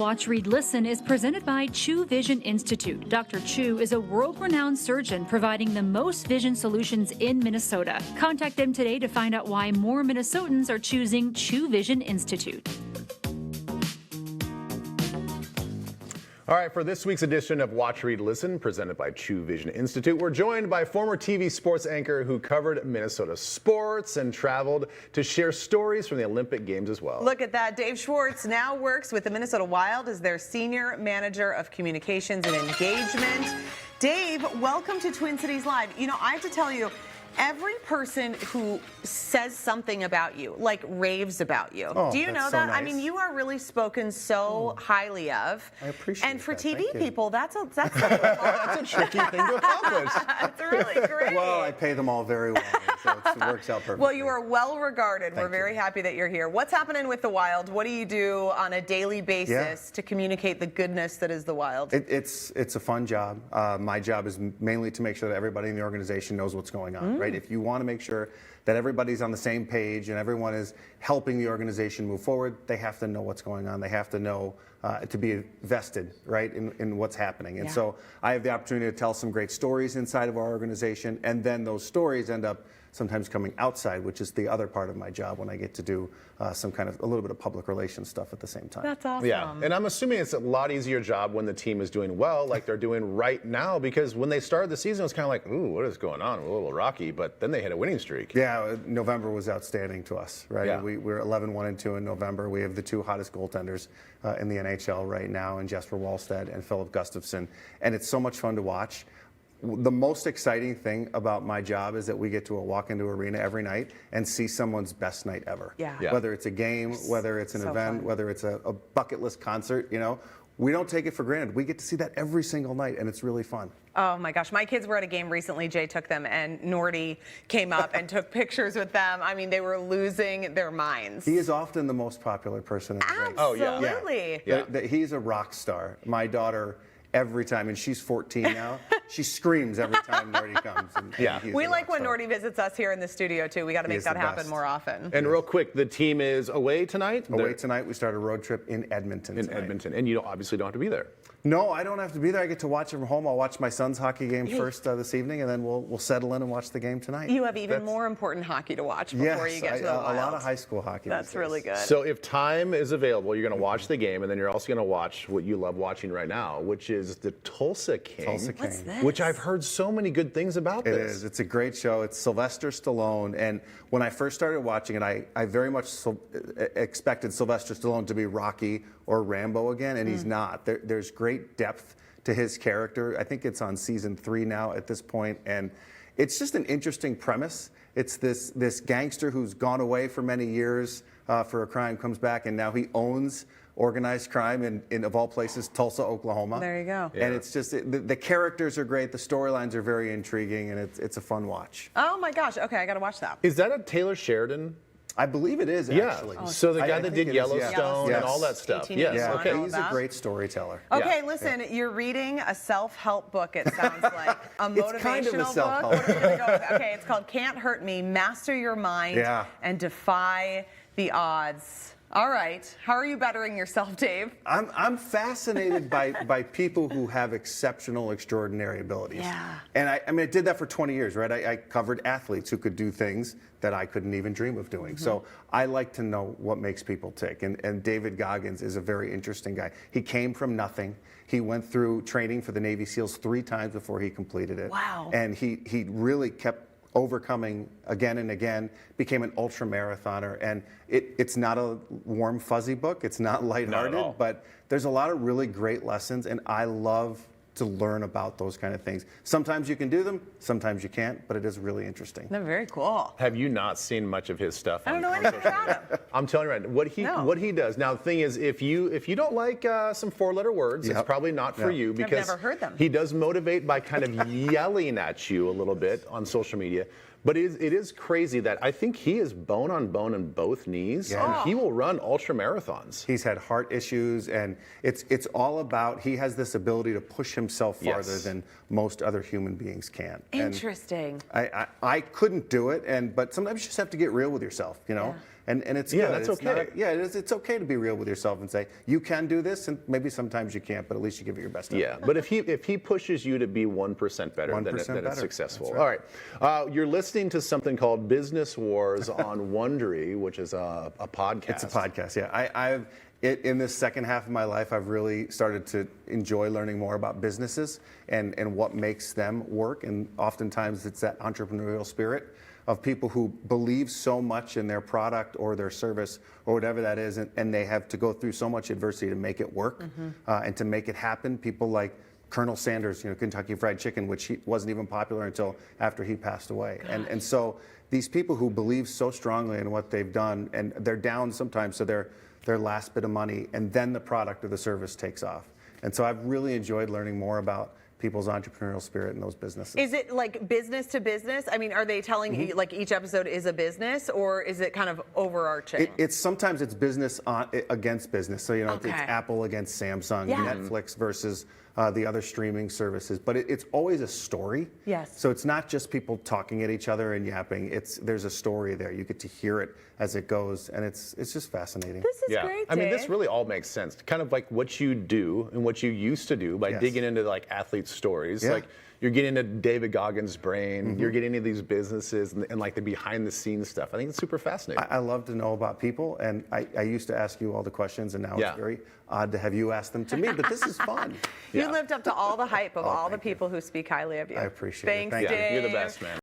Watch, Read, Listen is presented by Chu Vision Institute. Dr. Chu is a world-renowned surgeon providing the most vision solutions in Minnesota. Contact them today to find out why more Minnesotans are choosing Chu Vision Institute. All right, for this week's edition of Watch, Read, Listen, presented by Chu Vision Institute, we're joined by former TV sports anchor who covered Minnesota sports and traveled to share stories from the Olympic Games as well. Look at that. Dave Schwartz now works with the Minnesota Wild as their Senior Manager of Communications and Engagement. Dave, welcome to Twin Cities Live. You know, I have to tell you, every person who says something about you, like raves about you. Oh, do you know so that? nice. I mean, you are really spoken so highly of. I appreciate And for that. TV Thank you. people, that's a That's a tricky thing to accomplish. It's really great. Well, I pay them all very well, so it works out perfectly. Well, you are well regarded. We're Thank very you. happy that you're here. What's happening with the Wild? What do you do on a daily basis to communicate the goodness that is the Wild? It's a fun job. My job is mainly to make sure that everybody in the organization knows what's going on, right? If you want to make sure that everybody's on the same page and everyone is helping the organization move forward, they have to know what's going on. They have to know to be vested, right, in what's happening. And so I have the opportunity to tell some great stories inside of our organization, and then those stories end up sometimes coming outside, which is the other part of my job when I get to do some kind of a little bit of public relations stuff at the same time. That's awesome. Yeah, and I'm assuming it's a lot easier job when the team is doing well, like they're doing right now, because when they started the season, it was kind of like, ooh, what is going on? A little rocky, but then they hit a winning streak. Yeah, November was outstanding to us, right? Yeah. We're 11-1-2 in November. We have the two hottest goaltenders in the NHL right now, and Jesper Wallstedt and Philip Gustafsson, and it's so much fun to watch. The most exciting thing about my job is that we get to walk into arena every night and see someone's best night ever. Yeah. Whether it's a game, whether it's an So event, fun. whether it's a bucket list concert, you know, we don't take it for granted. We get to see that every single night, and it's really fun. Oh my gosh, my kids were at a game recently. Jay took them, and Nordy came up and took pictures with them. I mean, they were losing their minds. He is often the most popular person in the race. Oh, yeah. Absolutely. Yeah. He's a rock star. My daughter, every time, and she's 14 now, she screams every time Nordy comes. And he's We a like rock when star. Nordy visits us here in the studio, too. We got to make is that the happen best. more often. And real quick, the team is away tonight? Away tonight, we start a road trip in Edmonton In tonight. Edmonton, and you obviously don't have to be there. No, I don't have to be there. I get to watch it from home. I'll watch my son's hockey game first this evening, and then we'll settle in and watch the game tonight. You have even That's- more important hockey to watch before Yes, you get to the a lot Wild. of high school hockey. That's these really days. good. So if time is available, you're going to watch the game, and then you're also going to watch what you love watching right now, which is the Tulsa King. Tulsa King. What's this? Which I've heard so many good things about It this. is. It's a great show. It's Sylvester Stallone. And when I first started watching it, I very much expected Sylvester Stallone to be Rocky or Rambo again, and he's not. There's great depth to his character. I think it's on season 3 now at this point, and it's just an interesting premise. It's this gangster who's gone away for many years for a crime, comes back, and now he owns organized crime in of all places, Tulsa, Oklahoma. There you go. And it's just, the characters are great, the storylines are very intriguing, and it's a fun watch. Oh my gosh. Okay, I got to watch that. Is that a Taylor Sheridan? I believe it is, actually. So the guy I that think did it is, yeah. Yellowstone and Yes. all that stuff. 18 Yes. Yeah, Okay. all he's a about. great storyteller. Okay, Yeah. listen, you're reading a self-help book, it sounds like. A motivational It's kind of a book? self-help. What are we gonna go with? Okay, it's called Can't Hurt Me, Master Your Mind Yeah. and Defy the Odds. All right, how are you bettering yourself, Dave? I'm fascinated by people who have exceptional, extraordinary abilities. Yeah. And I mean, I did that for 20 years, right? I covered athletes who could do things that I couldn't even dream of doing. So I like to know what makes people tick. And David Goggins is a very interesting guy. He came from nothing. He went through training for the Navy SEALs 3 times before he completed it. Wow. And he really kept overcoming again and again, became an ultra marathoner, and it's not a warm fuzzy book, it's not lighthearted, all. but there's a lot of really great lessons, and I love to learn about those kind of things. Sometimes you can do them, sometimes you can't, but it is really interesting. They're very cool. Have you not seen much of his stuff? I don't know on anything social about media? him. I'm telling you right now, what he does. Now the thing is, if you don't like some 4-letter words, it's Yep. probably not for you, because never heard them. he does motivate by kind of yelling at you a little bit on social media. But it is crazy that I think he is bone on bone in both knees, Yeah. and he will run ultra marathons. He's had heart issues, and it's all about, he has this ability to push himself farther Yes. than most other human beings can. And Interesting. I couldn't do it, but sometimes you just have to get real with yourself, you know? And it's Yeah, good. that's It's not- okay. yeah, it's okay to be real with yourself and say, you can do this, and maybe sometimes you can't, but at least you give it your best effort. Yeah, but if he pushes you to be 1% better, 1% then it's better. successful. That's right. All right, you're listening to something called Business Wars on Wondery, which is a podcast. It's a podcast, yeah. In this second half of my life, I've really started to enjoy learning more about businesses and what makes them work. And oftentimes it's that entrepreneurial spirit of people who believe so much in their product or their service or whatever that is, and they have to go through so much adversity to make it work and to make it happen. People like Colonel Sanders, Kentucky Fried Chicken, which he wasn't even popular until after he passed away. And so these people who believe so strongly in what they've done, and they're down sometimes to their last bit of money, and then the product or the service takes off. And so I've really enjoyed learning more about people's entrepreneurial spirit in those businesses. Is it like business to business? I mean, are they telling you like each episode is a business, or is it kind of overarching? It's sometimes it's business against business. So it's Okay. Apple against Samsung, Yeah. Netflix versus the other streaming services. But it's always a story. Yes. So it's not just people talking at each other and yapping. There's a story there. You get to hear it as it goes, and it's just fascinating. This is Yeah, great, I mean, this Dave. really all makes sense. Kind of like what you do and what you used to do by Yes. digging into like athletes' stories. Yeah. Like you're getting into David Goggins' brain. You're getting into these businesses and like the behind-the-scenes stuff. I think it's super fascinating. I love to know about people, and I used to ask you all the questions, and now Yeah. it's very odd to have you ask them to me, but this is fun. You Yeah. lived up to all the hype of all the thank you. people who speak highly of you. I appreciate it. Thanks, Thank you. Dave. You're the best, man.